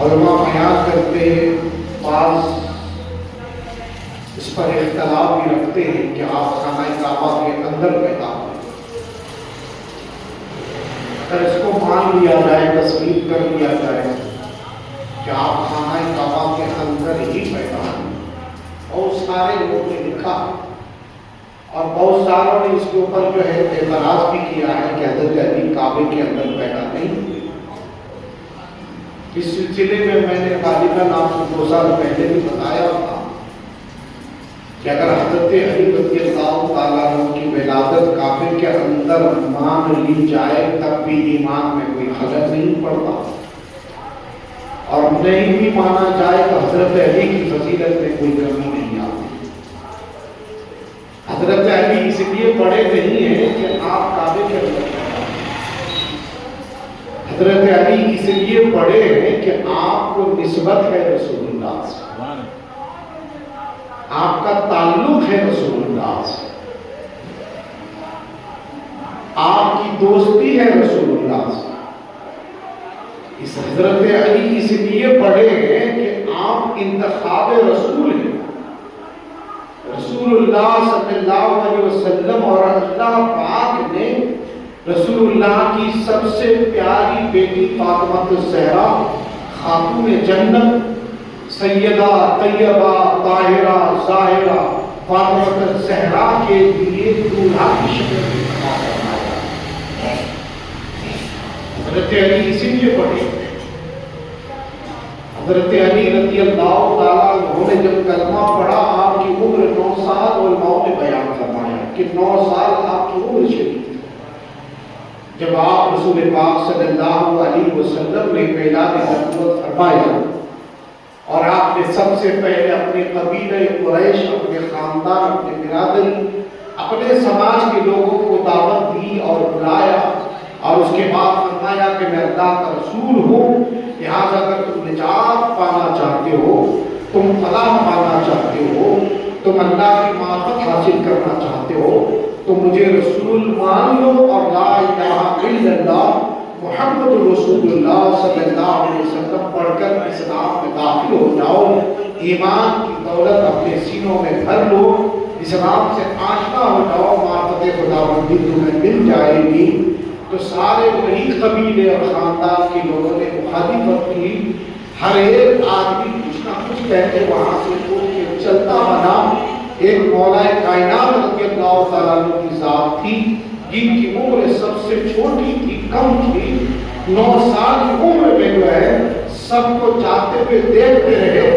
علماء بیان کرتے ہیں، بعض اس پر اختلاف بھی رکھتے ہیں کہ آپ خانہ کعبہ کے اندر پیدا ہوئے۔ اگر اس کو مان لیا جائے، تسلیم کر لیا جائے کہ آپ خانہ کعبہ کے اندر ہی پیدا ہوئے، بہت سارے لوگوں نے لکھا اور بہت ساروں نے اس کے اوپر جو ہے اعتراض بھی کیا ہے کہ حضرت علی کعبے کے اندر پیدا نہیں ہوئے۔ اس سلسلے میں نے غالباً آپ کو 2 سال پہلے بھی بتایا تھا کہ اگر حضرت علی رضی اللہ تعالیٰ عنہ کی ولادت کعبے کے اندر مان لی جائے تب بھی ایمان میں کوئی خلل نہیں پڑتا، اور نہیں بھی مانا جائے تو حضرت علی کی فضیلت میں کوئی کمی نہیں آتی۔ حضرت علی اس لیے بڑے نہیں ہیں کہ آپ کعبے کے اندر پیدا ہوئے، حضرت علی اس لیے بڑے ہیں کہ آپ کو نسبت ہے رسول اللہ سے، آپ کا تعلق ہے رسول اللہ سے، آپ کی دوستی ہے رسول اللہ سے۔ اس حضرت علی اس لیے بڑے ہیں کہ آپ انتخاب رسول ہیں، رسول اللہ صلی اللہ علیہ وسلم، اور اللہ پاک نے رسول اللہ کی سب سے پیاری بیٹی فاطمہ الزہرا خاتون جنت سیدہ طیبہ طاہرہ ظاہرہ فاطمہ الزہرا کے لیے دولہا کی شکل میں انتخاب فرمایا۔ حضرت علی اسی لیے بڑے ہیں۔ حضرت علی رضی اللہ تعالیٰ عنہ نے جب کلمہ پڑھا، آپ کی عمر 9 سال، علماء نے بیان فرمایا کہ 9 سال آپ کی عمر شریف تھی جب آپ رسول پاک صلی اللہ علیہ وسلم نے اعلان نبوت فرمایا، اور آپ نے سب سے پہلے اپنے قبیلہ قریش، اپنے خاندان، اپنے برادری، اپنے سماج کے لوگوں کو دعوت دی اور بلایا، اور اس کے بعد فرمایا کہ میں اللہ کا رسول ہوں، لہٰذا اگر تم نجات پانا چاہتے ہو، تم فلاح پانا چاہتے ہو، تم اللہ کی معرفت حاصل کرنا چاہتے ہو تو مجھے رسول مان لو، اور لا الہ الا اللہ محمد رسول اللہ صلی اللہ علیہ وسلم پڑھ کر اسلام میں داخل ہو جاؤ، ایمان کی دولت اپنے سینوں میں بھر لو، اسلام سے آشنا ہو جاؤ، معرفت خداوندی تمہیں مل جائے گی۔ تو سارے وہی قبیلے اور خاندان کے لوگوں نے مخالفت کی، ہر ایک آدمی کچھ نہ کچھ کہتے وہاں سے اٹھ کے چلتا بنا۔ ایک مولا کائنات رضی اللہ تعالیٰ عنہ کی ذات تھی جن کی عمر سب سے چھوٹی تھی، کم تھی، 9 سال کی عمر میں جو ہے سب کو چاہتے ہوئے دیکھتے رہے،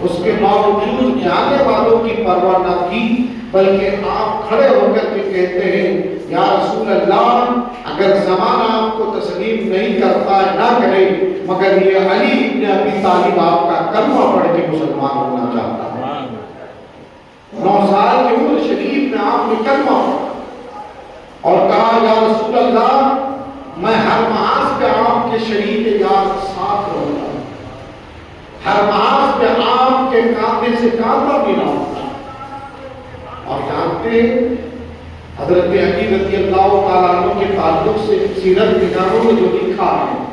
اس کے باوجود جانے والوں کی پرواہ نہ کی، بلکہ آپ کھڑے ہو کر کے کہتے ہیں یا رسول اللہ، اگر زمانہ آپ کو تسلیم نہیں کرتا ہے نہ کرے، مگر یہ علی ابن ابی طالب آپ کا کلمہ پڑھ کے مسلمان ہونا چاہتا ہے۔ 9 سال کی عمر شریف میں آپ نے کلمہ پڑھا اور کہا یا رسول اللہ، میں ہر محاذ پہ آپ کے شریک یار ساتھ رہوں گا، ہر محاذ پہ آپ کے کاندھے سے کاندھا ملاؤں گا۔ اور جانتے ہیں حضرت علی رضی اللہ تعالیٰ عنہ کے تعلق سے سیرت نگاروں نے جو لکھا ہے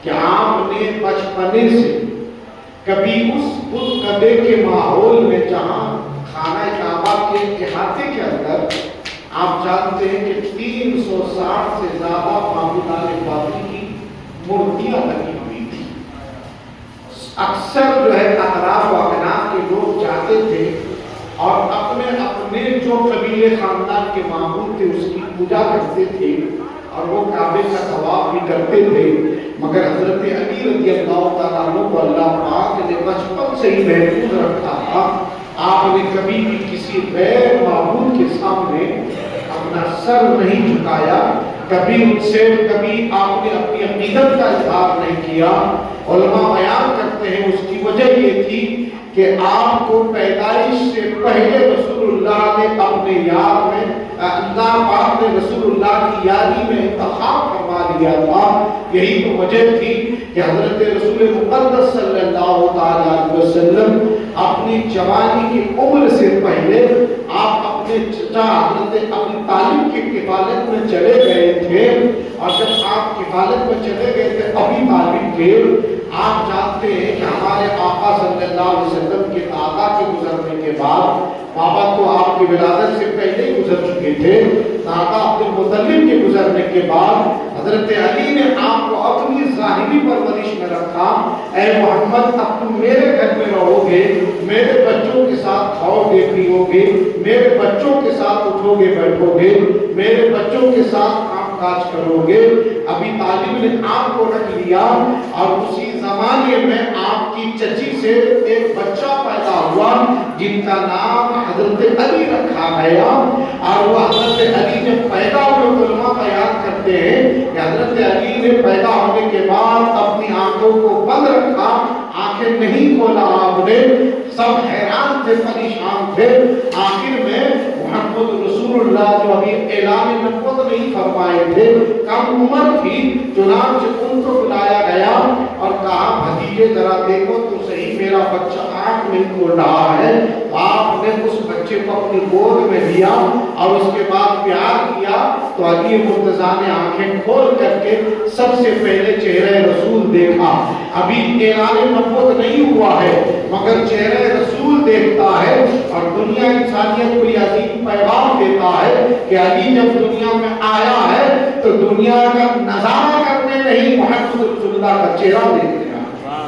کہ آپ نے بچپنے سے کبھی اس بت کدے کے ماحول میں جہاں خانہ کعبہ کے احاطے کے اندر آپ جانتے ہیں کہ 360 سے زیادہ معبودان باطل کی مورتیاں بنی ہوئی تھی، اکثر جو ہے اطراف و اکناف کے لوگ جاتے تھے اور اپنے جو قبیلے خاندان کے معبود تھے اس کی پوجا کرتے تھے اور وہ کعبے کا طواف بھی کرتے تھے، مگر حضرت علی رضی اللہ تعالیٰ عنہ کو اللہ پاک نے بچپن سے ہی محفوظ رکھا تھا۔ آپ نے کبھی بھی کسی غیر معبود کے سامنے اپنا سر نہیں جھکایا، کبھی ان سے کبھی آپ نے اپنی عقیدت کا اظہار نہیں کیا۔ علماء بیان کرتے ہیں اس کی وجہ یہ تھی کہ آپ کو پیدائش سے پہلے رسول اللہ نے اپنے یار میں، اللہ پاک نے رسول اللہ کی یاری میں انتخاب فرما لیا تھا۔ یہی تو وجہ تھی کہ حضرت رسول مقدس صلی اللہ تعالیٰ علیہ وسلم اپنی جوانی کی عمر سے پہلے آپ اپنے چچا حضرت ابی طالب کی کفالت میں چلے گئے تھے، اور جب آپ کفالت میں چلے گئے تھے ابی طالب کے، آپ جانتے ہیں کہ ہمارے آقا صلی اللہ علیہ وسلم کے دادا کے گزرنے کے بعد، بابا تو آپ کی ولادت سے پہلے ہی گزر چکے تھے، دادا عبد المطلب کے گزرنے کے بعد حضرت علی نے آپ کو اپنی ظاہری پرورش میں رکھا۔ اے محمد، اب تم میرے گھر میں رہو گے، میرے بچوں کے ساتھ کھاؤ گے پیو گے، میرے بچوں کے ساتھ اٹھو گے بیٹھو گے، میرے بچوں کے ساتھ کام کاج کرو گے۔ ابھی طالب نے آپ کو رکھ لیا اور اسی زمانے میں آپ کی چچی سے ایک بچہ پیدا ہوا جن کا نام حضرت علی رکھا گیا، اور وہ حضرت علی جب پیدا ہوئے علماء بیان کرتے ہیں کہ حضرت علی نے پیدا ہونے کے بعد اپنی آنکھوں کو بند رکھا، آنکھیں نہیں کھولا آپ نے، سب حیران تھے پریشان تھے۔ آخر میں محمد رسول اللہ جو ابھی اعلان نبوت نہیں فرمائے تھے، کم عمر تھی، چنانچہ ان کو بلایا گیا اور کہا بھتیجے ذرا دیکھو تو صحیح میرا بچہ آنکھ نہیں کھول رہا ہے۔ آپ نے اس بچے کو اپنی گود میں لیا اور اس کے بعد پیار کیا تو علی مرتضیٰ نے آنکھیں کھول کر کے سب سے پہلے چہرہ رسول دیکھا۔ ابھی اعلان نبوت نہیں ہوا ہے مگر چہرہ رسول دیکھتا ہے اور دنیا انسانیت کو یہ عظیم پیغام دیتا ہے کہ علی جب دنیا میں آیا ہے تو دنیا کا نظارہ کرنے نہیں، محمد رسول اللہ کا چہرہ دیکھنے آیا۔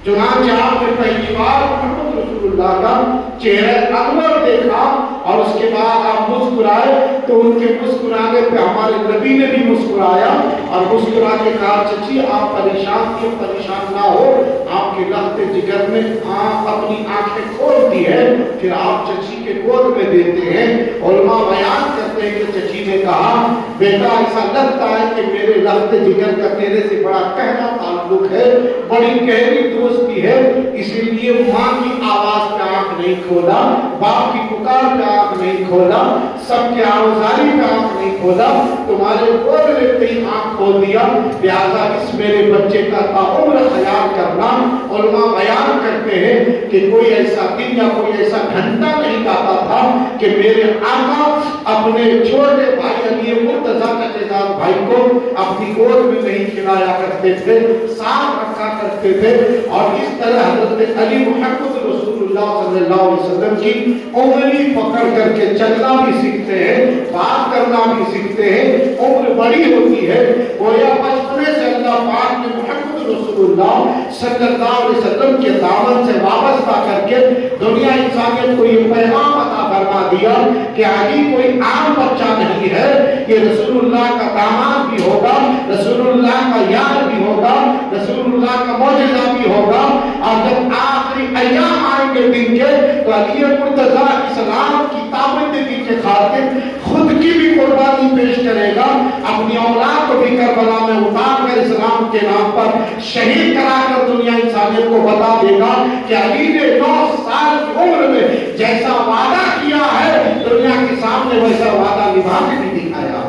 چنانچہ آپ نے پہلی بار محمد رسول اللہ کا چہرہ انور دیکھا اور اس کے بعد آپ مسکرائے تو ان کے مسکرانے پہ ہمارے نبی نے بھی مسکرایا اور مسکرا کے کہا چچی آپ پریشان تھی، پریشان نہ ہو، آپ کے لخت جگر میں اپنی آنکھیں کھولتی ہے، پھر آپ چچی کے گود میں دیتے ہیں۔ علماء بیان کرتے ہیں کہ چچی نے کہا بیٹا ایسا لگتا ہے کہ میرے لخت جگر کا تیرے سے بڑا گہرا تعلق ہے، بڑی گہری دوستی ہے، اسی لیے ماں کی آواز پہ آنکھ نہیں کھولا، باپ کی پکار پہ آنکھ نہیں کھولا، سب کے آوازاری پہ آنکھ نہیں کھولا، تمہارے گود میں کہیں آنکھ کھول دیا، لہذا اس میرے بچے کا تعمر خیال کرنا۔ علماء بیان کرتے ہیں کہ کوئی ایسا دن یا کوئی ایسا گھنٹہ نہیں آتا تھا کہ میرے آقا اپنے چھوٹے بھائی علی مرتضیٰ چچے زاد بھائی کو اپنی گود میں نہیں کھلایا کرتے تھے، ساتھ رکھا کرتے تھے، اور اس طرح حضرت علی محمد رسول اللہ صلی اللہ علیہ وسلم کی انگلی پکڑ کر کے چلنا بھی سیکھتے ہیں، بات کرنا بھی سیکھتے ہیں۔ عمر بڑی ہوتی ہے، گویا بچپنے سے اللہ پاک نے محمد رسول اللہ صلی اللہ علیہ وسلم کے دامن سے وابستہ کر کے دنیا انسانیت کو یہ پیغام عطا فرما دیا کہ علی کوئی عام بچہ نہیں ہے، یہ رسول اللہ کا داماد بھی ہوگا، رسول اللہ کا یار بھی ہوگا، رسول اللہ کا معجزہ بھی ہوگا، اور جب آخری ایام آئیں گے دن کے تو علی مرتضیٰ اسلام کی تابندگی کے خاطر خود کی بھی قربانی پیش کرے گا، اپنی اولاد کو بھی کربلا میں اتار کر اسلام کے نام پر شہید کرا کر دنیا انسانیت کو بتا دے گا کہ علی نے 9 سال کی عمر میں جیسا وعدہ کیا ہے دنیا کے سامنے ویسا وعدہ نبھا کے بھی دکھایا۔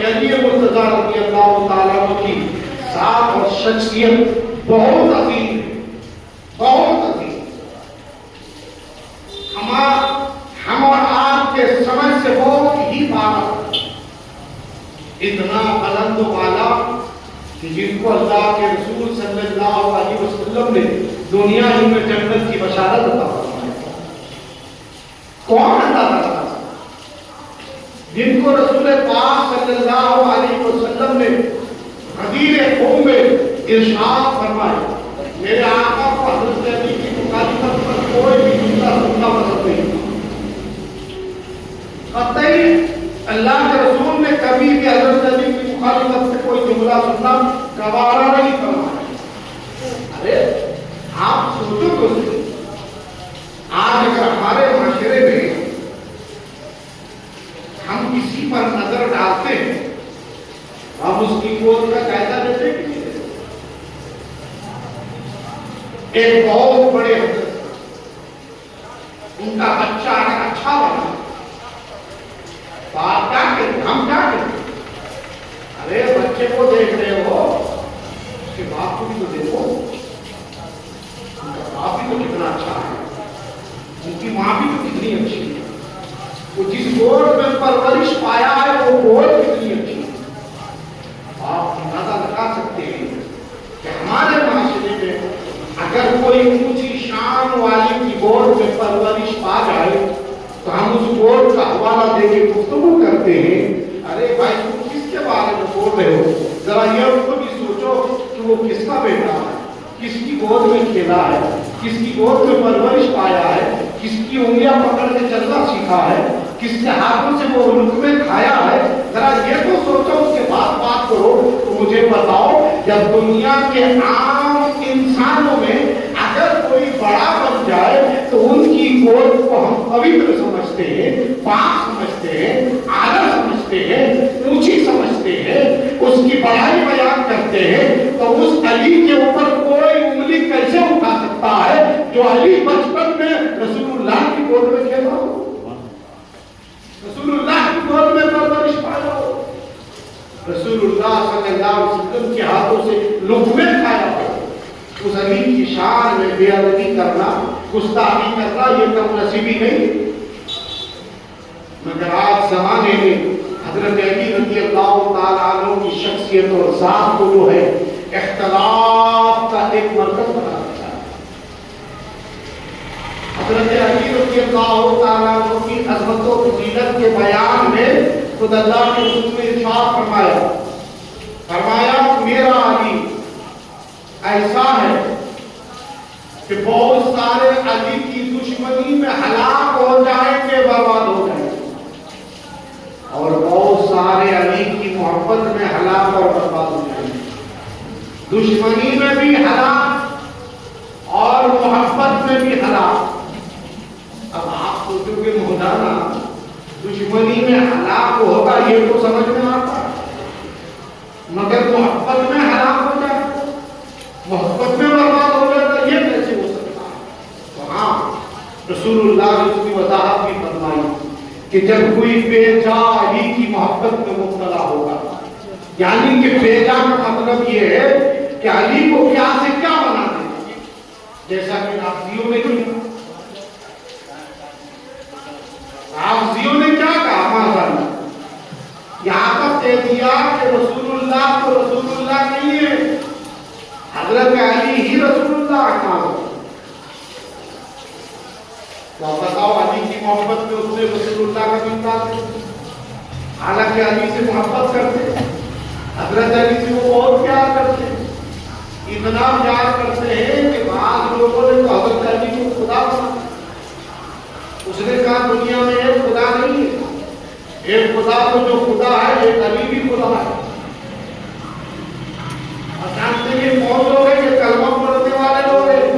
علی مرتضیٰ رضی اللہ تعالیٰ عنہ کی ذات اور شخصیت بہت عظیم ہے، بہت عظیم۔ ہم اور آپ کے سمجھ سے بہت ہی بات، اتنا بلند و بالا کہ جن کو اللہ کے رسول صلی اللہ علیہ وسلم نے دنیا ہی میں جنت کی بشارت عطا فرمائی۔ کون عطا کرتا؟ جن کو رسول پاک صلی اللہ علیہ وسلم نے غدیر خون میں ارشاد فرمایا، میرے آقا کو حضرت علی کی مخالفت پر کوئی بھی جملہ سننا پسند نہیں، قطعی اللہ کے رسول نے کبھی بھی حضرت علی کی مخالفت سے کوئی جملہ سننا گوارا نہیں فرمایا۔ ارے آپ سوچو تو صحیح، آج اگر ہمارے معاشرے میں ہم کسی پر نظر ڈالتے ہیں ہم اس کی گود کا جائزہ لیتے ہیں۔ ایک بہت بڑے حضرت، ان کا بچہ اگر اچھا بنا تو آپ کیا کریں، ہم کیا کریں؟ ارے بچے کو دیکھ رہے ہو، اس کے باپ کو بھی تو دیکھو، ان کا باپ بھی تو کتنا اچھا ہے، ان کی ماں بھی تو کتنی اچھی ہے، وہ جس گود میں پرورش پایا ہے وہ گود کتنی اچھی ہے۔ آپ اندازہ لگا کوئی اونچی شان والی کی گود میں پرورش پا جائے تو ہم اس گود کا حوالہ دے کے گفتگو کرتے ہیں، ارے بھائی تم کس کے بارے میں بول رہے ہو؟ ذرا یہ خود ہی سوچو کہ وہ کس کا بیٹا ہے، کس کی گود میں کھیلا ہے، کس کی گود میں پرورش پایا ہے، کس کی انگلیاں پکڑ کے چلنا سیکھا ہے، کس کے ہاتھوں سے وہ لقمے کھایا ہے، ذرا یہ تو سوچو، اس کے بعد بات کرو۔ تو مجھے بتاؤ، جب دنیا کے عام انسانوں میں اگر کوئی بڑا بن جائے تو ان کی گود کو ہم پوتر سمجھتے ہیں، پاک سمجھتے ہیں، اعلیٰ سمجھتے ہیں، اونچی سمجھتے ہیں، اس کی بڑائی بیان کرتے ہیں، تو اس علی کے اوپر کوئی انگلی کیسے اٹھا سکتا ہے جو علی بچپن میں رسول اللہ کی گود میں کھیلا ہو، رسول اللہ کی گود میں پرورش پایا ہو، رسول اللہ صلی اللہ علیہ وسلم کے ہاتھوں سے لقمے کھایا ہو؟ اس علی کی شان میں بے ادبی کرنا، گستاخی کرنا یہ کم نصیبی نہیں۔ مگر آج زمانے میں حضرت علی رضی اللہ تعالیٰ عنہ کی شخصیت اور ذات کو جو ہے اختلاف کا ایک مرکز بنا دیا ہے۔ حضرت علی رضی اللہ تعالیٰ عنہ کی عظمت و فضیلت کے بیان میں خود اللہ کے رسول نے ارشاد فرمایا میرا علی ایسا ہے کہ بہت سارے علی کی دشمنی میں ہلاک ہو جائیں گے، برباد ہو جائیں گے، اور بہت سارے علی کی محبت میں ہلاک اور برباد ہو جائیں گے۔ دشمنی میں بھی ہلاک اور محبت میں بھی ہلاک۔ اب آپ سوچو کہ مولانا دشمنی میں ہلاک ہوگا یہ تو سمجھ میں آتا ہے، مگر محبت میں ہلاک ہو جائے، محبت میں برباد ہو جائے تو یہ کیسے ہو سکتا ہے؟ تو ہاں، رسول اللہ نے اس کی وضاحت بھی فرمائی کہ جب کوئی بے جا علی کی محبت میں مبتلا ہوگا، یعنی کہ بے جا کا مطلب یہ ہے کہ علی کو کیا سے کیا بنا دے، جیسا کہ نافذیوں نے کیا، نافذیوں نے کیا کہا ماذا یہاں تک کہہ دیا کہ رسول اللہ تو رسول اللہ نہیں ہے، حضرت علی ہی رسول اللہ کا تو بتاؤ علی کی محبت میں اس نے رسول اللہ کا بھی انکار کیا، حالانکہ علی سے محبت کرتے، حضرت علی سے وہ بہت پیار کرتے، اتنا پیار کرتے ہیں کہ بعض لوگوں نے تو حضرت علی کو خدا بنا، اس نے کہا دنیا میں ایک خدا نہیں ہے، ایک خدا تو جو خدا ہے ایک علی بھی خدا ہے۔ اور جانتے ہیں کون لوگ ہیں؟ یہ کلمہ پڑھنے والے لوگ ہیں،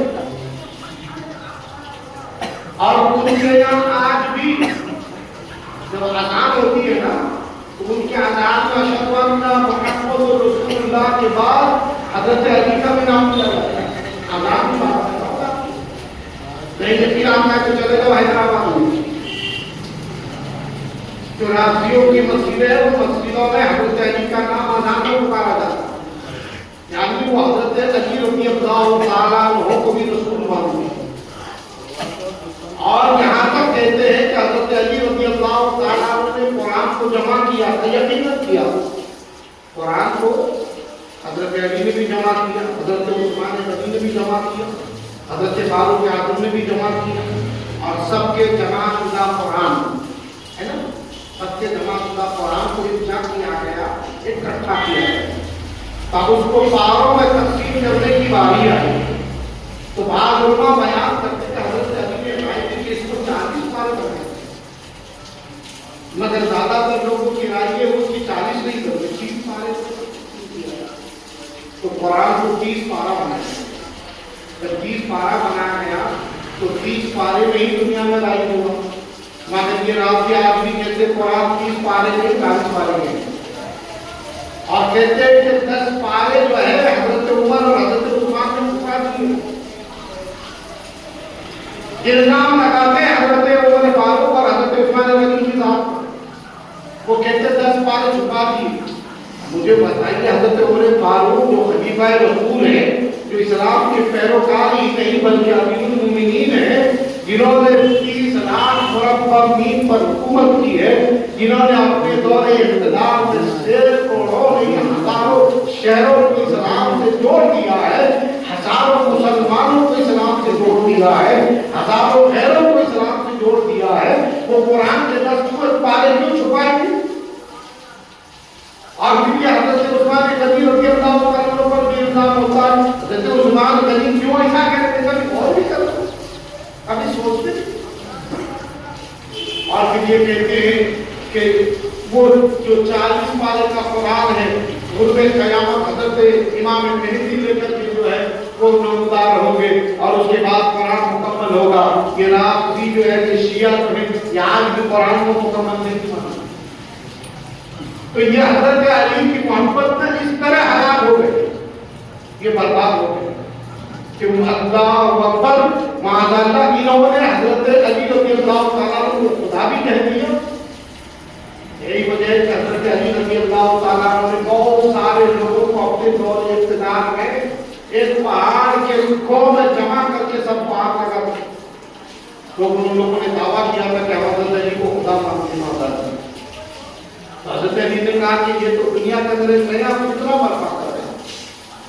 اور ان کے یہاں آج بھی جب اذان ہوتی ہے نا تو ان کے اذان میں اشہد ان محمد رسول اللہ کے بعد حضرت علی کا بھی نام لیا جاتا ہے، اذان بھی ہوتا نہیں کہ پھر آپ تو چلے جاؤ حیدرآباد میں، جو رافضیوں کی مسجدیں ہیں وہ مسجدوں میں حضرت علی کا نام اذان میں پکارا جاتا ہے، یعنی وہ حضرت علی رضی اللہ تعالیٰ عنہ کو بھی رسول مانتے ہیں، اور یہاں تک کہتے ہیں کہ حضرت علی رضی اللہ تعالیٰ عنہ نے قرآن کو جمع کیا تھا، یقیناً کیا، قرآن کو حضرت علی نے بھی جمع کیا، حضرت عثمان غنی نے بھی جمع کیا، حضرت فاروق اعظم نے بھی جمع کیا، اور سب کے جمع شدہ قرآن ہے نا، سب کے جمع شدہ قرآن کو جمع کیا گیا، اکٹھا کیا گیا، تب اس کو پاروں میں تقسیم کرنے کی باری آئی تو بعض علماء بیان کرتے کہ حضرت علی نے رائے دی کہ اس کو 40 پارے کرنے، مگر زیادہ تر لوگوں کی رائے ہے اس کی 40 نہیں کرتے، 30 پارے، تو قرآن کو 30 پارہ بنایا، جب 30 پارہ بنایا گیا تو 30 پارے میں ہی دنیا میں ظاہر ہوا، مگر یہ رات کے آج بھی کہتے قرآن 30 پارے میں 40 پارے میں، اور کہتے ہیں کہ 10 پارے جو ہے حضرت عمر اور حضرت عثمان نے چھپا دیے، الزام لگاتے ہیں حضرت عمر فاروق اور حضرت عثمان غنی کی ذات، وہ کہتے 10 پارے چھپا دیے۔ مجھے بتائیے حضرت عمر فاروق جو خلیفہ رسول ہیں، جو اسلام کے پیروکار ہی نہیں بلکہ امیر المومنین ہیں، جنہوں نے 30 لاکھ مربع میل پر حکومت کی ہے، جنہوں نے اپنے دور اقتدار میں سینکڑوں نہیں ہزاروں شہروں کو اسلام سے جوڑ دیا ہے، ہزاروں مسلمانوں کو اسلام دیا ہے، ہزاروں غیروں کو اسلام سے جوڑ دیا ہے، وہ قرآن کے 10 سورت پارے کیوں چھپائیں گے؟ اور پھر یہ حضرت عثمان غنی رضی اللہ عنہ پر بھی الزام ہوتا ہے، حضرت عثمان غنی کیوں ایسا کہتے ہیں؟ کبھی اور بھی کرتے ہیں، کبھی سوچتے ہیں؟ اور پھر یہ کہتے ہیں کہ وہ جو 40 پارے کا قرآن ہے، غرب قیامت حضرت امام مہدی لے کر کے جو ہے وہ نمودار ہوں گے اور اس کے بعد قرآن مکمل ہوگا۔ یہ رافضی جو ہے کہ شیعہ جو ہے یہ آج بھی قرآن کو مکمل نہیں مانتے۔ تو یہ حضرت علی کی محبت میں اس طرح ہلاک ہو گئے، یہ برباد ہو گئے کہ اللہ اکبر معاذ اللہ، انہوں نے حضرت علی رضی اللہ تعالیٰ عنہ کو خدا بھی کہہ دیا۔ یہی وجہ ہے کہ حضرت علی رضی اللہ تعالیٰ عنہ نے بہت سارے لوگوں کو اپنے دور اقتدار میں ایک پہاڑ کے رکھوں میں جمع کر کے سب پہاڑ لگا دیا، تو ان لوگوں نے دعویٰ کیا تھا کہ حضرت علی کو خدا مانتے ہیں۔ حضرت علی نے کہا کہ یہ تو دنیا کے اندر ایک نیا فطرہ برپا کر رہے ہیں۔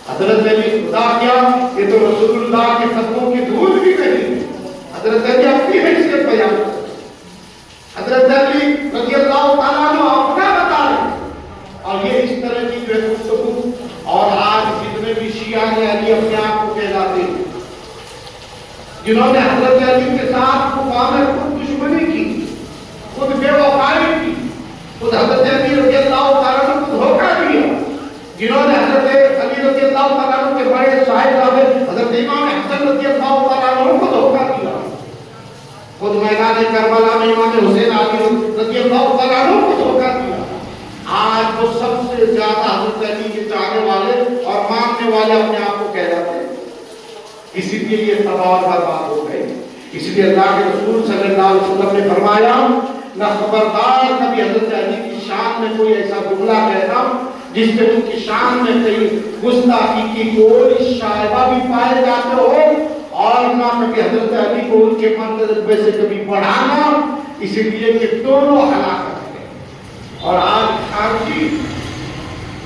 حضرت علی خدا کیا؟ یہ تو رسول اللہ کے قدموں کی دھول بھی نہیں۔ حضرت علی اپنی حیثیت بیان کرتے ہیں، حضرت علی رضی اللہ تعالیٰ عنہ اپنا بتا رہے ہیں، اور یہ اس طرح کی جو ہے گفتگو۔ اور آج جتنے بھی شیعہ علی اپنے آپ کو کہلاتے ہیں، جنہوں نے حضرت علی کے ساتھ مقام خود دشمنی کی، خود بے وفائی کی، خود حضرت علی رضی اللہ تعالیٰ عنہ کو دھوکہ دیا، جنہوں نے حضرت علی رضی اللہ تعالیٰ عنہ کے بڑے صاحبزادے حضرت امام حسن رضی اللہ تعالیٰ عنہ کو دھوکہ دیا، خود میدان کربلا میں امام حسین علی رضی اللہ تعالیٰ عنہ کو دھوکہ دیا۔ آج وہ سب سے زیادہ حضرت علی کے چاہنے والے اور ماننے والے اپنے آپ کو کہلاتے ہیں، اسی لیے یہ تباہ اور برباد ہو گئے۔ اسی لیے اللہ کے رسول صلی اللہ علیہ وسلم نے فرمایا، نہ خبردار کبھی حضرت علی کی شان میں کوئی ایسا جملہ کہنا جس سے ان کی شان میں کہیں گستاخی کی کوئی شائبہ بھی پائے جاتے ہو، اور نہ کبھی حضرت علی کو ان کے مرتبے سے کبھی بڑھانا، اسی لیے کہ دونوں ہلاک ہو گئے۔ اور آج خارجی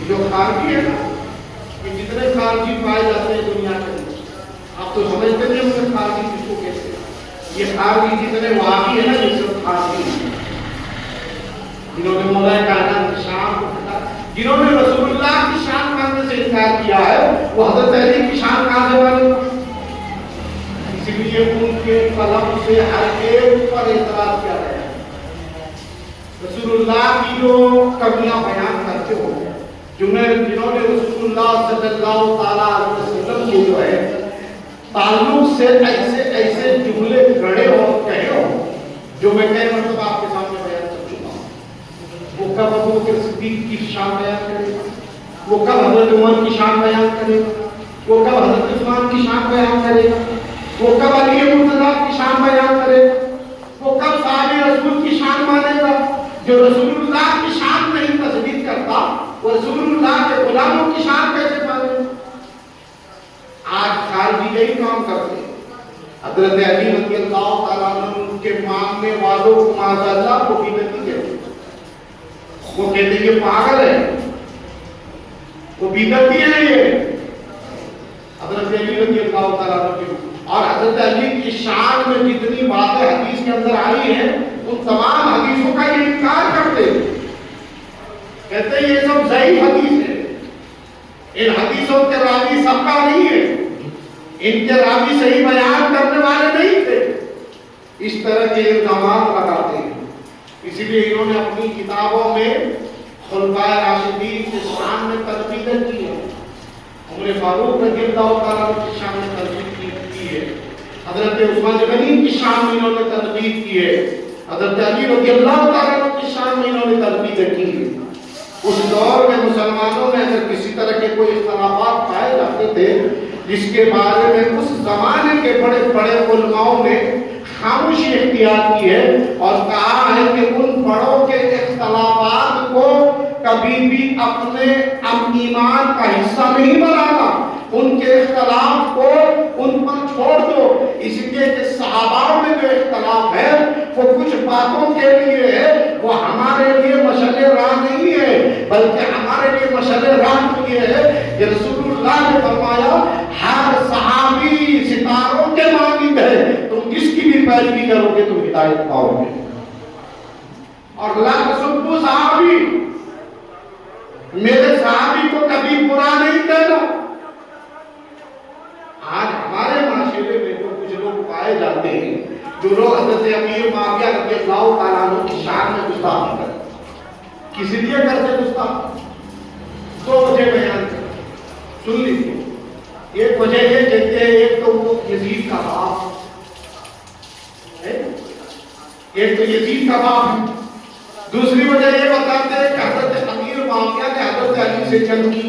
جو خارجی ہے نا، کہ جتنے خارجی پائے جاتے ہیں دنیا کے اندر، آپ تو سمجھتے نہیں ہوں گے خارجی کس کو کہتے ہیں۔ یہ خارجی جتنے وہابی ہے نا، یہ سب خارجی ہیں، جنہوں نے مولا کائنات کی شان کو پھٹا، جنہوں نے رسول اللہ کی شان ماننے سے انکار کیا ہے، وہ حضرت علی کی شان کہاں سے مانے؟ اسی لیے ان کے قلم سے ہر ایک پر اعتراض کیا گیا۔ رسول اللہ کی جو کمیاں بیان کرتے ہو، جنہوں نے رسول اللہ صلی اللہ تعالیٰ علیہ وسلم کو جو ہے تعلق سے ایسے جملے گڑے ہو کہے ہو جو میں کئی مرتبہ آپ کے سامنے بیان کر چکا ہوں۔ وہ کب ابو بکر صدیق کی شان بیان کرے گا، وہ کب حضرت عمر کی شان بیان کرے گا، وہ کب حضرت عثمان کی شان بیان کرے گا، وہ کب علی مرتضیٰ کی شان بیان کرے گا، وہ کب صحابہ رسول کی شان مانے گا۔ جو رسول اللہ کی شان نہیں تصدیق کرتا، وہ رسول اللہ کے غلاموں کی شان کیسے مانے گا؟ آج خارجی یہی کام کرتے ہیں۔ حضرت علی رضی اللہ تعالیٰ عنہ کے ماننے والوں کو معاذ اللہ کو بدعتی کہتے ہیں، وہ کہتے ہیں یہ پاگل ہے، وہ بدعتی ہے یہ۔ حضرت علی رضی اللہ تعالیٰ عنہ کی اور حضرت علی کی شان میں جتنی باتیں حدیث کے اندر آئی ہیں، ان تمام حدیثوں کا یہ انکار کرتے ہیں، کہتے ہیں یہ سب ضعیف حدیث ہے، ان حدیثوں کے راوی سب کا نہیں ہے، ان کے راوی صحیح بیان کرنے والے نہیں تھے، اس طرح کے الزامات لگاتے ہیں۔ اسی لیے انہوں نے اپنی کتابوں میں خلفائے راشدین کی شان میں تنقید کی ہے، عمر فاروق رضی اللہ تعالیٰ عنہ کی شان میں تنقید کی ہے، حضرت عثمان غنی کی شان میں انہوں نے تنقید کی ہے، حضرت علی رضی اللہ تعالیٰ عنہ کی شان میں انہوں نے تنقید کی ہے۔ اس دور میں مسلمانوں میں اگر کسی طرح کے کوئی اختلافات پائے جاتے تھے جس کے بارے میں اس زمانے کے بڑے بڑے علماؤں نے خاموشی اختیار کی ہے اور کہا ہے کہ ان بڑوں کے اختلافات کو کبھی بھی اپنے ایمان کا حصہ نہیں بنانا، ان کے اختلاف کو ان پر چھوڑ دو، اس لیے کہ صحابہ میں جو اختلاف ہے وہ کچھ باتوں کے لیے ہے، وہ ہمارے لیے مشعل راہ نہیں ہے، بلکہ ہمارے لیے مشعل راہ تو یہ ہے کہ رسول اللہ نے فرمایا ہر صحابی ستاروں کے مانند ہے، کرو گے تم ہدایت پاؤ گے. اور لا تسبوا صحابی، میرے صحابی کو کبھی برا نہیں کہنا. آج ہمارے معاشرے میں تو کچھ لوگ پائے جاتے ہیں جو لوگ حضرت امیر معاویہ رضی اللہ تعالیٰ عنہ کی شان میں گستاخی کرتے. کسی لیے کرتے گستاخی؟ دو وجہ بیان کرتے، سن لیجیے. ایک وجہ یہ کہتے ہیں ایک تو وہ یزید کا باپ ہے، ایک تو یزید کا باپ ہے. دوسری وجہ یہ بتاتے ہیں کہ حضرت امیر معاویہ نے حضرت علی سے جنگ کی،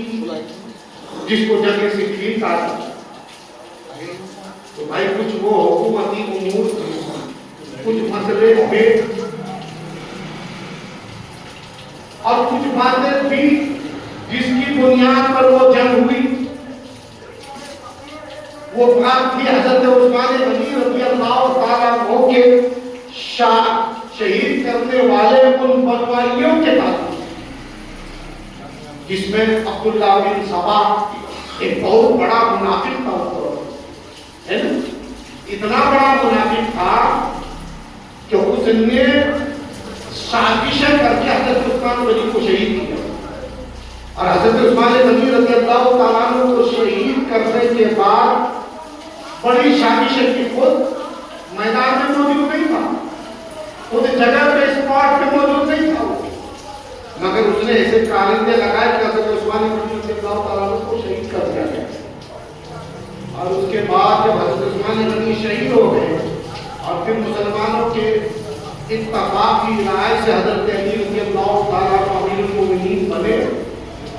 جس کو جنگ صفین کہا جاتا ہے. تو بھائی کچھ وہ حکومتی امور کچھ مسئلے ہوئے اور کچھ باتیں بھی جس کی بنیاد پر وہ جنگ ہوئی. وہ بات تھی حضرت عثمان غنی رضی اللہ تعالیٰ عنہ کے شہید کرنے والے ان بنوائیوں کے تعلق، جس میں عبداللہ بن سبا ایک بہت بڑا منافق تھا. اتنا بڑا منافق تھا کہ اس نے سازشیں کر کے حضرت عثمان غنی کو شہید کیا. اور حضرت عثمان غنی رضی اللہ تعالیٰ عنہ کو شہید کرنے کے بعد بڑی سازشیں کی، خود میدان میں موجود نہیں تھا، خود جگہ پہ اسپاٹ پہ موجود نہیں تھا، مگر اس نے ایسے کارندے لگائے کہ حضرت عثمان غنی رضی اللہ تعالیٰ عنہ کو شہید کر دیا گیا. اور اس کے بعد جب حضرت عثمان غنی شہید ہو گئے اور پھر مسلمانوں کے اتفاق کی رائے سے حضرت علی رضی اللہ تعالیٰ عنہ امیر المومنین بنے،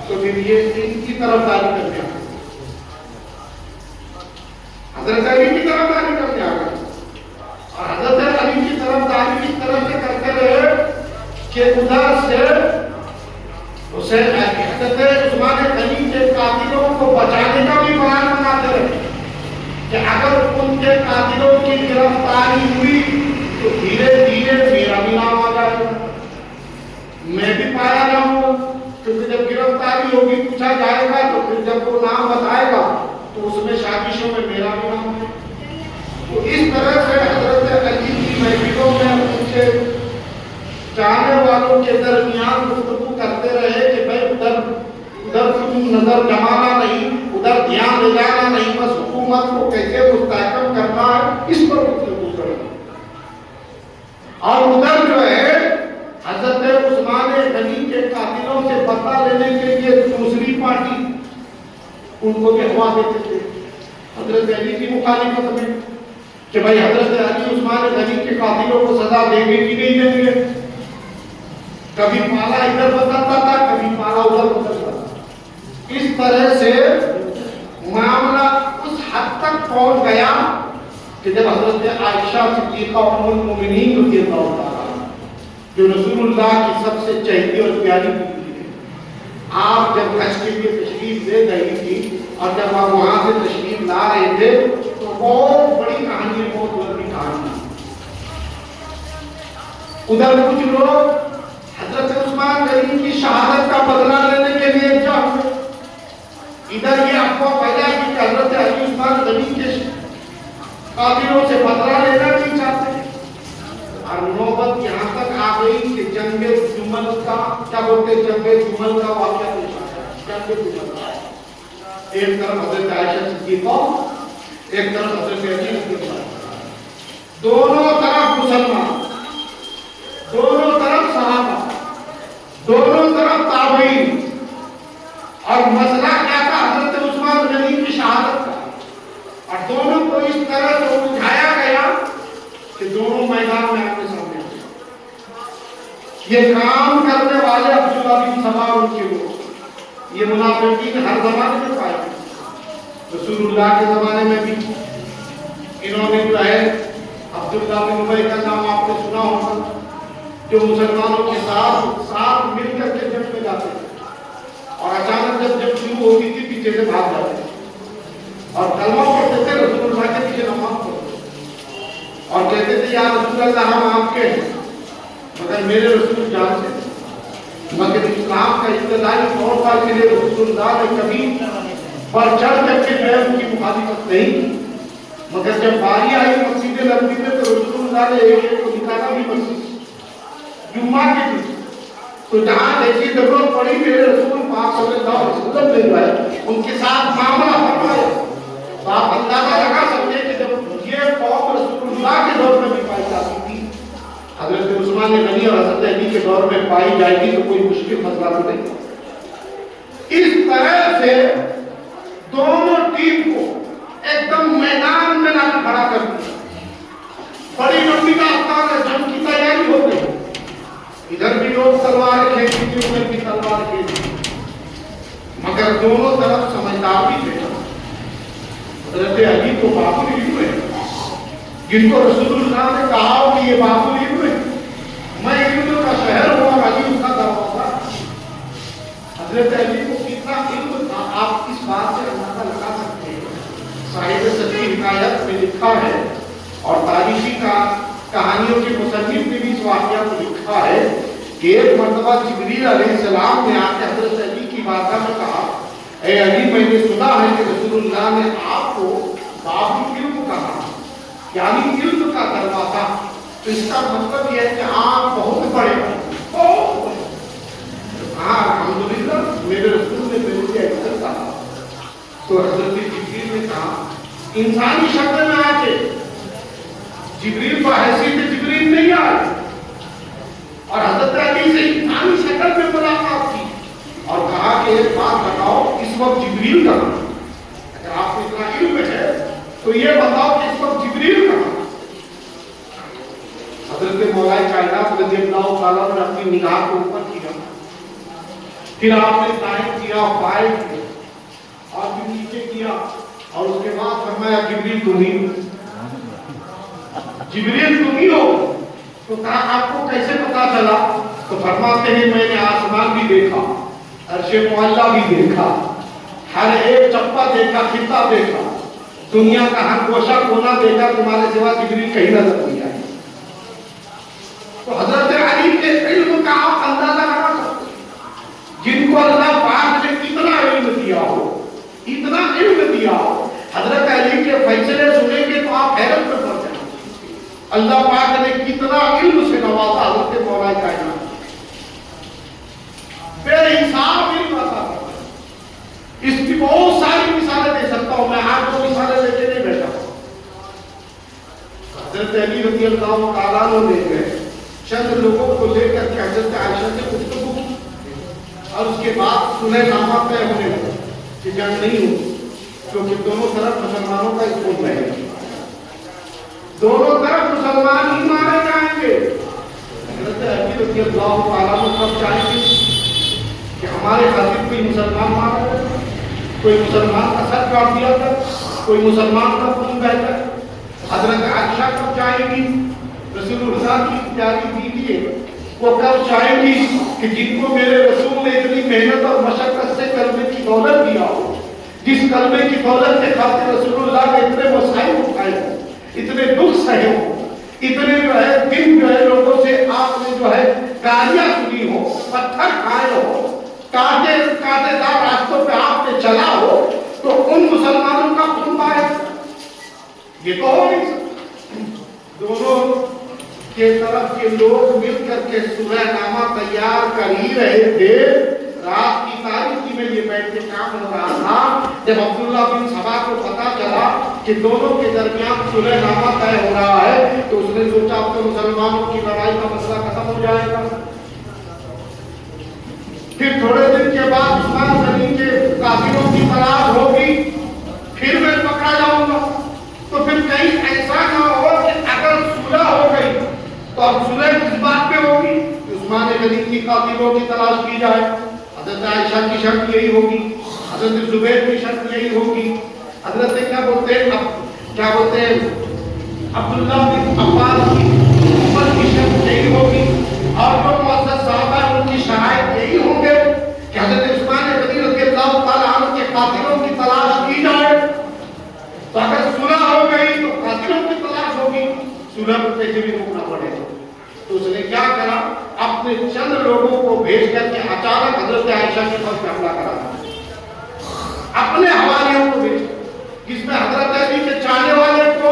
تو پھر یہ ان کی طرفداری کرنے آ گئے، حضرت علی کی طرفداری کرنے آ گئے. اور حضرت علی کی طرفداری اس طرح سے کرتے رہے کہ ادھر سے اسے حضرت عثمان غنی کے قاتلوں کو بچانے کا بھی بیان بناتے رہے کہ اگر ان کے قاتلوں کی گرفتاری ہوئی تو دھیرے دھیرے میرا بھی نام آ جائے گا، میں بھی پایا جاؤں گا. کیونکہ جب گرفتاری ہوگی پوچھا جائے گا تو پھر جب وہ نام بتائے گا تو اس میں سازشوں میں میرا بھی نام ہے. تو اس طرح سے حضرت علی کی محفلوں میں ان کے چاہنے والوں کے درمیان گفتگو کرتے رہے کہ بھائی ادھر تم نظر جمانا نہیں، ادھر دھیان لے جانا نہیں، بس حکومت کو کیسے مستحکم کرنا ہے اس پر گفتگو کریں. اور ادھر جو ہے حضرت عثمان غنی کے قاتلوں سے بدلہ لینے کے لیے دوسری پارٹی ان کو بھی ہوا دیتے تھے حضرت علی کی مخالفت میں کہ بھائی حضرت علی عثمان غنی کے قاتلوں کو سزا دیں گے کہ نہیں دیں گے. کبھی پالا ادھر بدلتا تھا، کبھی پالا ادھر بدلتا تھا. اس طرح سے معاملہ اس حد تک پہنچ گیا کہ جب حضرت عائشہ صدیقہ ام المومنین رضی اللہ تعالیٰ جو رسول اللہ کی سب سے چہیتی اور پیاری بیوی ہے، آپ جب حج کے لیے تشریف لے گئی تھی اور جب آپ وہاں سے تشریف لا رہے تھے تو بہت بڑی کہانی ہے، بہت لمبی کہانی. ادھر کچھ لوگ حضرت عثمان غنی کی شہادت کا بدلہ لینے کے لیے جا ہوئے، ادھر یہ افواہ پیدا کی کہ حضرت علی عثمان غنی کے قاتلوں سے بدلہ لینا نہیں چاہتے. اور نوبت یہاں تک آ گئی کہ جنگ جمل کا کیا بولتے ہیں، جنگ جمل کا واقعہ پیش آیا. جنگ جمل کا ایک طرف حضرت عائشہ صدیقہ، ایک طرف حضرت علی رضی اللہ عنہ، دونوں طرف مسلمان، دونوں طرف صحابہ، دونوں طرف تابعین. اور مسئلہ کیا تھا؟ حضرت عثمان غنی کی شہادت کا. اور دونوں کو اس طرح سے الجھایا گیا کہ دونوں میدان میں آمنے سامنے آئے. یہ کام کرنے والے عبداللہ بن سبا ان کے لوگ، یہ منافقین ہر زمانے میں پائے. رسول اللہ کے زمانے میں بھی انہوں نے جو ہے عبداللہ بن ابی کا نام آپ نے سنا ہوگا، جو مسلمانوں کے ساتھ مل کر کے جنگ میں جاتے تھے اور اچانک جب جنگ شروع ہوتی تھی پیچھے سے بھاگ جاتے تھے اور کلمہ پڑھتے تھے، رسول اللہ کے پیچھے نماز پڑھتے اور کہتے تھے یا رسول اللہ ہم آپ کے ہیں مگر میرے رسول جان سے. مگر اسلام کا ابتدائی طور پر کے لیے رسول اللہ نے کبھی بڑھ چڑھ کر کے ان کی مخالفت نہیں، مگر جب باری آئی مسجد نبوی میں تو رسول اللہ نے ایک کو نکالا بھی مسجد جمعہ کے دن، تو جہاں ایسی ضرورت پڑی میرے رسول پاک صلی اللہ علیہ وسلم نے جو ہے ان کے ساتھ معاملہ فرمایا۔ تو آپ اندازہ لگا سکتے ہیں کہ جب یہ قوم رسول اللہ کے دور میں بھی پائی جاتی تھی، حضرت عثمان غنی اور حضرت علی کے دور میں پائی جائے گی تو کوئی مشکل مسئلہ تو نہیں۔ اس طرح سے دونوں ٹیم کو ایک دم میدان میں لا کے کھڑا کر دیا، بڑی لمبی داستان ہے، جنگ کی تیاری ہو گئی، ادھر بھی لوگ تلوار کھینچی تھی، ادھر بھی تلوار کھینچی، مگر دونوں طرف سمجھدار بھی تھے۔ حضرت علی تو بابو علم ہے، جن کو رسول اللہ نے کہا ہو کہ یہ بابو علم ہے، میں علم کا شہر ہوں اور علی اس کا دروازہ۔ حضرت علی کو کتنا علم تھا آپ اس بات سے اندازہ لگا سکتے ہیں۔ صاحب سچی حکایت میں لکھا ہے اور تاریخی کا کہانیوں کے مصنف نے بھی اس واقعہ کو لکھا ہے کہ ایک مرتبہ جبریل علیہ السلام نے آ کے حضرت علی کی بارگاہ میں کہا، اے علی میں نے سنا ہے کہ رسول اللہ نے آپ کو باب علم کہا، یعنی علم کا دروازہ۔ تو اس کا مطلب یہ ہے کہ آپ بہت بڑے بہت بڑے۔ ہاں الحمدللہ میرے رسول نے میرے لیے ایسا کہا۔ تو حضرت جبریل نے کہا انسانی شکل میں آ کے، جبریل بحیثیت جبریل نہیں آئے، اور حضرت علی سے انسانی شکل میں ملاقات کی اور کہا کہ ایک بات بتاؤ اس وقت جبریل کہاں؟ اگر آپ کو اتنا علم ہے تو یہ بتاؤ کہ اس وقت جبریل کہاں؟ حضرت مولا کائنات رضی اللہ تعالیٰ نے اپنی نگاہ کو اوپر کیا، پھر آپ نے دائیں کیا، بائیں کیا اور پھر نیچے کیا، اور اس کے بعد فرمایا جبریل تم ہی ہو، جبریل تم ہی ہو۔ تو کہا آپ کو کیسے پتا چلا؟ تو فرماتے ہیں میں نے آسمان بھی دیکھا، عرش معلیٰ بھی دیکھا، ہر ایک چپا دیکھا، خطہ دیکھا، دنیا کا ہر گوشہ کونا دیکھا، تمہارے سوا جبریل کہیں نظر نہیں آئی۔ تو حضرت علی کے علم کا آپ اندازہ لگا سکتے ہیں، جن کو اللہ پاک نے کتنا علم دیا ہو، اتنا علم دیا ہو، حضرت علی کے فیصلے سنیں گے تو آپ حیرت میں پڑ جائیں۔ اللہ پاک نے کتنا علم سے نوازا حضرت مولا کائنات، بے حساب علم عطا کرتا ہے۔ اس کی بہت ساری مثالیں دے سکتا ہوں، میں آج وہ مثالیں لے کے نہیں بیٹھا ہوں۔ حضرت علی رضی اللہ تعالیٰ عنہ نے چند لوگوں کو لے کر کے حضرت عائشہ سے گفتگو کی، اور اس کے بعد صلح نامہ طے ہونے لگا کہ جنگ نہیں ہوگی، کیونکہ دونوں طرف مسلمانوں کا اسکول رہے گا، دونوں طرف مسلمان ہی مارے جائیں گے۔ حضرت علی رضی اللہ تعالیٰ عنہ کب چاہیں گے کہ ہمارے خاطر کوئی مسلمان مارا جائے، کوئی مسلمان کا سر کاٹ دیا تھا، کوئی مسلمان کا خون بہتا ہے؟ حضرت عائشہ کب چاہیں گی؟ رسول اللہ کی پیاری بیوی ہے، وہ کب چاہیں گی کہ جن کو میرے رسول نے اتنی محنت اور مشقت سے کلمے کی دولت دیا ہو، جس کلمے کی دولت کے خاطر رسول اللہ نے اتنے مسائل اٹھائے ہو، اتنے دکھ سہے ہو، اتنے جو ہے دن جو ہے لوگوں سے آپ نے جو ہے گالیاں سنی ہو، پتھر کھائے ہو، کانٹے دار راستوں پہ آپ نے چلا ہو، تو ان مسلمانوں کا خون پائے؟ یہ تو ہو نہیں سکتا۔ دونوں کے طرف کے لوگ مل کر کے صلح نامہ تیار کر ہی رہے تھے، رات کی تاریکی میں یہ بیٹھ کے کام ہو رہا تھا۔ جب عبداللہ بن سبا کو پتا چلا کہ دونوں کے درمیان صلح نامہ طے ہو رہا ہے، تو اس نے سوچا اب تو مسلمانوں کی لڑائی کا مسئلہ ختم ہو جائے گا۔ پھر تھوڑے دن کے بعد عثمان غنی کے قاتلوں کی تلاش ہوگی، پھر میں پکڑا جاؤں گا۔ تو پھر کہیں ایسا نہ ہو کہ اگر صلح ہو گئی تو اب صلح کس بات پہ ہوگی؟ عثمان غنی کی قاتلوں کی تلاش کی جائے۔ حضرت عائشہ کی شرط یہی ہوگی، حضرت زبیر کی شرط یہی ہوگی، حضرت کیا بولتے ہیں عبداللہ بن عباس کی عمر کی شرط یہی ہوگی، اور جو معزز صحابہ ہیں ان کی شرائط یہی ہوں گے کہ حضرت عثمان غنی رضی اللہ تعالیٰ عنہ کے قاتلوں کی تلاش کی جائے۔ تو اگر صلح ہو گئی تو قاتلوں کی تلاش ہوگی، صلح کو کیسے بھی روکنا پڑے گا۔ تو اس نے کیا کرا؟ اپنے چند لوگوں کو بھیج کر کے اچانک حضرت عائشہ کے پاس حملہ کرا، اپنے حوالیوں کو بھیج، جس میں حضرت علی کے چاہنے والے کو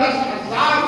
10,000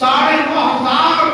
9,500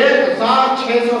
1,600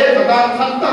1,070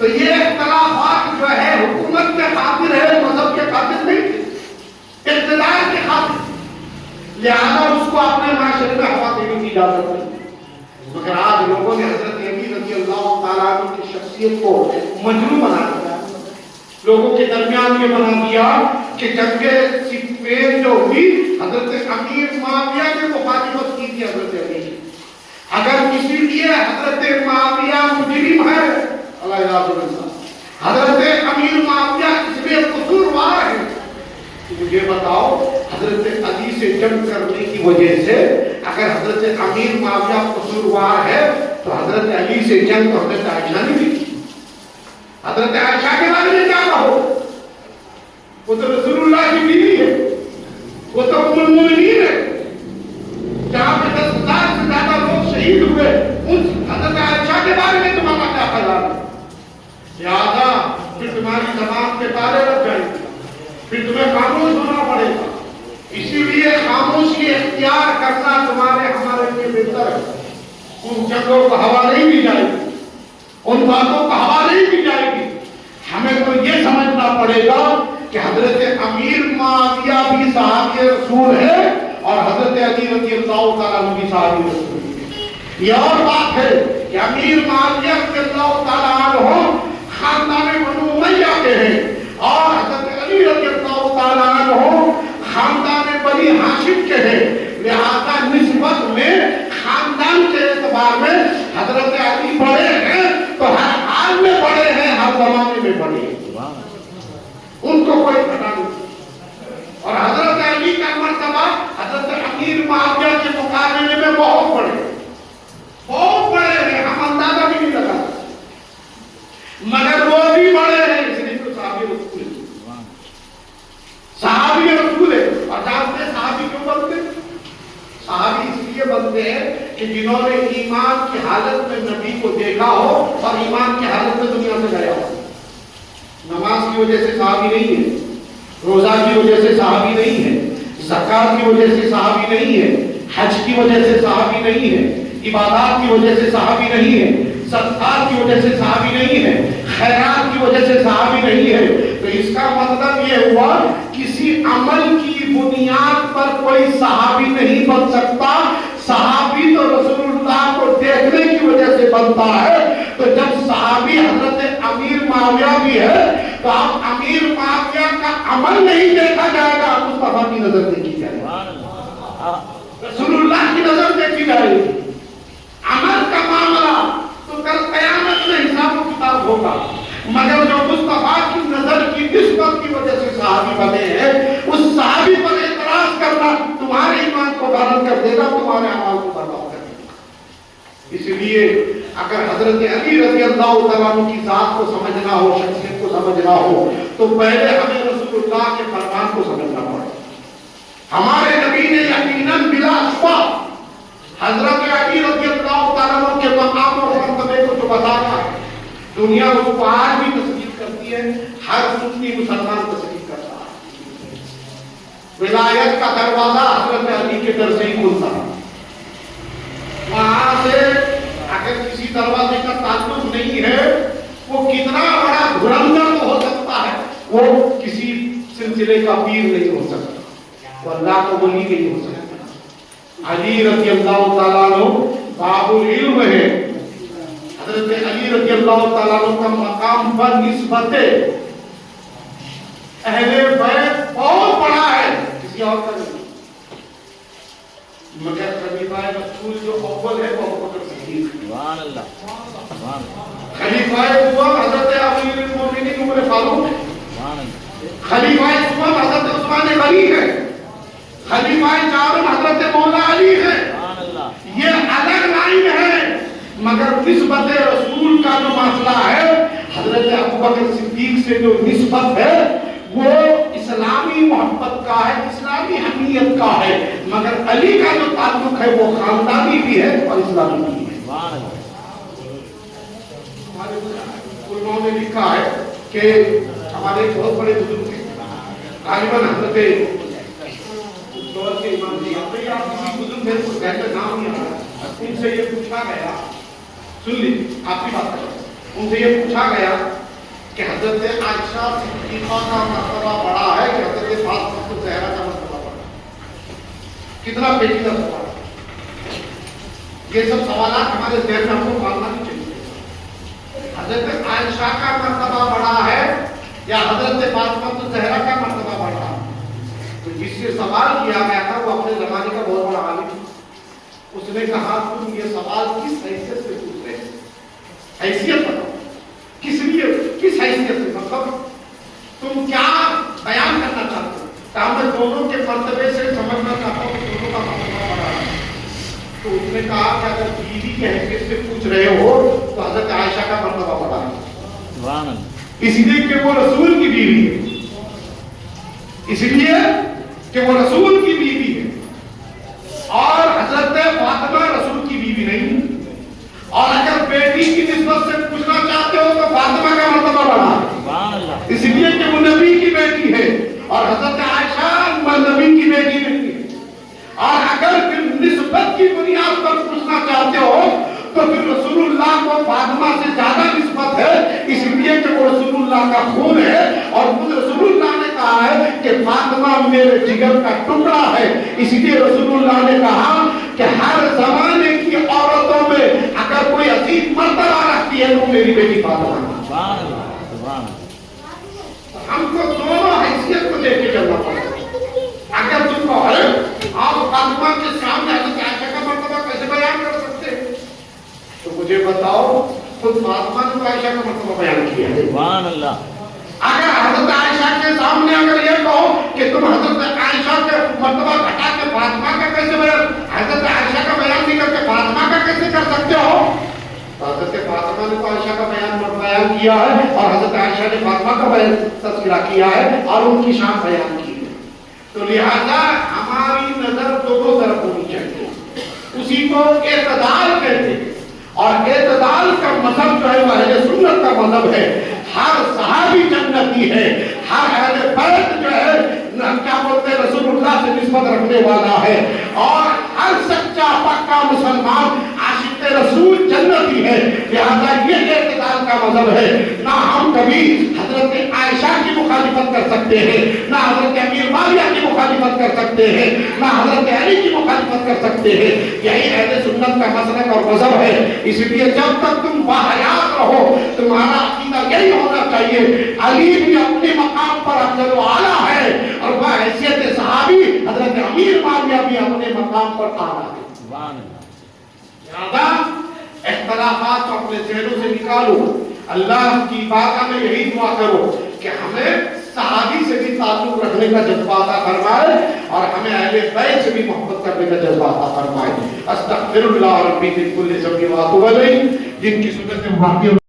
تو یہ اختلافات جو ہے حکومت کے خاطر ہے، مذہب کے خاطر نہیں، اقتدار کے خاطر، لہذا اس کو اپنے معاشرے میں ہوا دینے کی اجازت نہیں۔ مگر آج لوگوں نے حضرت علی رضی اللہ تعالیٰ عنہ کی شخصیت کو مجروح بنا دیا، لوگوں کے درمیان یہ بنا دیا کہ جنگ صفین جو ہوئی حضرت امیر معاویہ نے مخالفت کی تھی حضرت علی کی۔ اگر کسی لیے حضرت معاویہ مجرم ہے، حضرت امیر معاویہ اس میں قصوروار ہے، مجھے بتاؤ حضرت علی سے جنگ کرنے کی وجہ سے اگر حضرت امیر معاویہ قصوروار ہے تو حضرت علی سے جنگ تو حضرت عائشہ نے کی۔ حضرت عائشہ کے بارے میں کیا کہو؟ وہ تو رسول اللہ کی بیوی ہے، وہ تو ام المؤمنین ہے، جہاں پہ 10,000 سے زیادہ لوگ شہید ہوئے، ان حضرت عائشہ کے بارے میں تمہارا کیا خیال ہے؟ لہذا پھر تمہاری زبان پہ تالے لگ جائیں گے، پھر تمہیں خاموش ہونا پڑے گا۔ اسی لیے خاموشی اختیار کرنا تمہارے ہمارے لیے بہتر ہے۔ ان جگہوں کو ہوا نہیں دی جائے گی، ان باتوں کو ہوا نہیں دی جائے گی۔ ہمیں تو یہ سمجھنا پڑے گا کہ حضرت امیر معاویہ بھی صحابی رسول ہے اور حضرت علی رضی اللہ تعالیٰ عنہ بھی صحابی رسول ہے۔ یہ اور بات ہے کہ امیر معاویہ رضی اللہ تعالیٰ عنہ خاندان بنو امیہ کے ہیں اور حضرت علی رضی اللہ تعالیٰ عنہ خاندان بنی ہاشم کے ہیں، لہذا نسبت میں خاندان کے اعتبار میں حضرت علی بڑے ہیں تو ہر حال میں بڑے ہیں، ہر زمانے میں بڑے ہیں، ان کو کوئی پتہ نہیں۔ اور حضرت علی کا مرتبہ حضرت امیر معاویہ کے مقابلے میں بہت بڑے ہیں، ہم اندازہ بھی نہیں لگا سکتے، مگر وہ بھی بڑے ہیں، اس لیے تو صحابی رسول ہے، صحابی رسول ہے۔ اور جانتے ہیں صحابی کیوں بنتے ہیں؟ صحابی اس لیے بنتے ہیں کہ جنہوں نے ایمان کی حالت میں نبی کو دیکھا ہو اور ایمان کی حالت میں دنیا سے گیا ہو۔ نماز کی وجہ سے صحابی نہیں ہے، روزہ کی وجہ سے صحابی نہیں ہے، زکات کی وجہ سے صحابی نہیں ہے، حج کی وجہ سے صحابی نہیں ہے، عبادات کی وجہ سے صحابی نہیں ہے، صدقات کی وجہ سے صحابی نہیں ہے، خیرات کی وجہ سے صحابی نہیں ہے۔ تو اس کا مطلب یہ ہوا کسی عمل کی بنیاد پر کوئی صحابی نہیں بن سکتا، صحابی تو رسول اللہ کو دیکھنے کی وجہ سے بنتا ہے۔ تو جب صحابی حضرت امیر معاویہ بھی ہے تو اب امیر معاویہ کا عمل نہیں دیکھا جائے گا، مصطفیٰ کی نظر دیکھی جائے گی، رسول اللہ کی نظر دیکھی جائے گی۔ عمل کا معاملہ تو کل قیامت میں حساب و کتاب ہوگا، مگر جو مصطفیٰ کی نظر کی نسبت کی وجہ سے صحابی بنے ہیں، اس صحابی پر اعتراض کرنا تمہارے ایمان کو غلط کر دے گا، تمہارے اعمال کو برباد کر دے گا۔ اس لیے اگر حضرت علی رضی اللہ تعالیٰ عنہ کی ذات کو سمجھنا ہو، شخصیت کو سمجھنا ہو، تو پہلے ہمیں رسول اللہ کے فرمان کو سمجھنا پڑے۔ ہمارے نبی نے یقیناً بلا شبہ حضرت علی رضی اللہ تعالیٰ عنہ کے مقام اور مرتبے کو جو بتانا ہے، دنیا اس کو آج بھی تصدیق کرتی ہے، ہر سنی مسلمان تصدیق کرتا ہے۔ ولایت کا دروازہ حضرت علی کے در سے ہی کھلتا ہے، وہاں سے اگر کسی دروازے کا تعلق نہیں ہے، وہ کتنا بڑا دھرندھر تو ہو سکتا ہے، وہ کسی سلسلے کا پیر نہیں ہو سکتا، وہ اللہ کا ولی نہیں ہو سکتا۔ علی رضی اللہ تعالیٰ عنہ باب العلم ہے، حضرت علی رضی اللہ تعالیٰ عنہ کا مقام بنسبت اہل بیت بہت بڑا ہے، کسی اور کا نہیں، مگر خلیفہ رسول جو اول ہے وہ ابو بکر صدیق، سبحان اللہ، خلیفہ دوم حضرت امیر المومنین عمر فاروق، خلیفہ دوم حضرت عثمان غنی ہے، خلیفہ چارم حضرت مولا علی ہے۔ یہ الگ لائن ہے، مگر نسبت رسول کا جو مسئلہ ہے، حضرت ابوبکر صدیق سے جو نسبت ہے وہ اسلامی محبت کا ہے، اسلامی حمیت کا ہے، مگر علی کا جو تعلق ہے وہ خاندانی بھی ہے اور اسلامی بھی ہے۔ ہمارے علماء نے لکھا ہے کہ ہمارے ایک بہت بڑے بزرگ ہیں، غالباً حضرت دور کے امام جی، آپ کسی بزرگ میرے کو کہتے نام نہیں آ رہا، ان سے یہ پوچھا گیا، سن لیجیے آپ کی بات کریں، ان سے یہ پوچھا گیا کہ حضرت عائشہ صدیقہ کا مرتبہ بڑا ہے کہ حضرت فاطمہ الزہرا کا مرتبہ بڑا ہے؟ کتنا پیچیدہ سوال ہے۔ یہ سب سوالات ہمارے ذہن میں ہم کو ماننا نہیں چاہیے۔ حضرت عائشہ کا مرتبہ بڑا ہے یا حضرت فاطمہ الزہرا کا مرتبہ بڑا ہے؟ تو جس سے سوال کیا گیا تھا وہ اپنے زمانے کا بہت بڑا عالم تھا۔ اس نے کہا تم یہ سوال کس حیثیت سے پوچھ رہے ہیں؟ حیثیت بتاؤ، کس لیے، کس حیثیت سے، مطلب تم کیا بیان کرنا چاہتے ہو؟ تاکہ میں دونوں کے مرتبے سے سمجھنا چاہتا ہوں کہ دونوں کا مرتبہ بڑا ہے۔ تو اس نے کہا کہ اگر بیوی کی حیثیت سے پوچھ رہے ہو تو حضرت عائشہ کا مرتبہ بڑا ہے، اس لیے کہ وہ رسول کی بیوی ہے، اس لیے کہ وہ رسول کی بیوی ہے، اور حضرت فاطمہ رسول کی بیوی نہیں۔ اور اگر بیٹی کی نسبت سے پوچھنا چاہتے ہو تو فاطمہ کا مرتبہ بڑا ہے، اس لیے کہ وہ نبی کی بیٹی ہے، اور حضرت عائشہ نبی کی بیٹی نہیں ہے۔ اور اگر پھر نسبت کی بنیاد پر پوچھنا چاہتے ہو تو پھر رسول اللہ کو فاطمہ سے زیادہ نسبت ہے، اس لیے کہ وہ رسول اللہ کا خون ہے، اور خود رسول اللہ نے کہا ہے کہ فاطمہ میرے جگر کا ٹکڑا ہے۔ اس لیے رسول اللہ نے کہا کہ ہر زمانے کی عورتوں میں اگر کوئی عظیم مرتبہ رکھتی ہے تو میری بیٹی فاطمہ ہے۔ ہم کو دونوں حیثیت کو دیکھ کے چلنا پڑتا ہے۔ اگر تم کو ہے آپ فاطمہ کے سامنے حضرت عائشہ کا مرتبہ کیسے بیان کر سکتے ہیں؟ تو مجھے بتاؤ خود فاطمہ نے عائشہ کا مرتبہ بیان کیا ہے۔ سبحان اللہ۔ اگر حضرت عائشہ کے سامنے اگر یہ کہو کہ تم حضرت عائشہ کے مرتبہ گھٹا کے فاطمہ کا کیسے بیان، حضرت عائشہ کا بیان نہیں کر کے فاطمہ کا کیسے کر سکتے ہو؟ حضرت فاطمہ نے تو عائشہ کا بیان کیا ہے، اور حضرت عائشہ نے فاطمہ کا بیان تذکرہ کیا ہے اور ان کی شان بیان کی ہے۔ تو لہذا ہماری نظر دونوں طرف ہونی چاہیے، اسی کو اعتدال کہتے ہیں، اور اعتدال کا مذہب جو ہے وہ اہل سنت کا مذہب ہے۔ ہر صحابی جنتی ہے، ہر اہل بیت جو ہے کیا بولتے ہیں رسول اللہ سے نسبت رکھنے والا ہے، اور ہر سچا پکا مسلمان عاشق رسول جنتی ہے۔ لہذا یہ اعتدال کا مذہب ہے۔ نہ ہم کبھی حضرت عائشہ کی مخالفت کر سکتے ہیں، نہ حضرت امیر معاویہ کی مخالفت کر سکتے ہیں، نہ حضرت علی کی مخالفت کر سکتے ہیں۔ یہی اہل سنت کا مسلک اور مذہب ہے۔ اس لیے جب تک تم باحیات رہو تمہارا عقیدہ یہی ہونا چاہیے علی بھی اپنے مقام پر افضل و اعلیٰ ہے، اور بحیثیت صحابی حضرت امیر معاویہ بھی اپنے مقام پر اعلیٰ ہے۔ لہذا اختلافات کو اپنے ذہنوں سے نکالو، اللہ کی بارگاہ میں یہی دعا کرو کہ ہمیں صحابی سے بھی تعلق رکھنے کا جذبہ عطا فرمائے، اور ہمیں اہل بیت سے بھی محبت کرنے کا جذبہ عطا فرمائے۔ استغفر اللہ ربی من کل ذنب و اتوب الیہ، جن کی صورت میں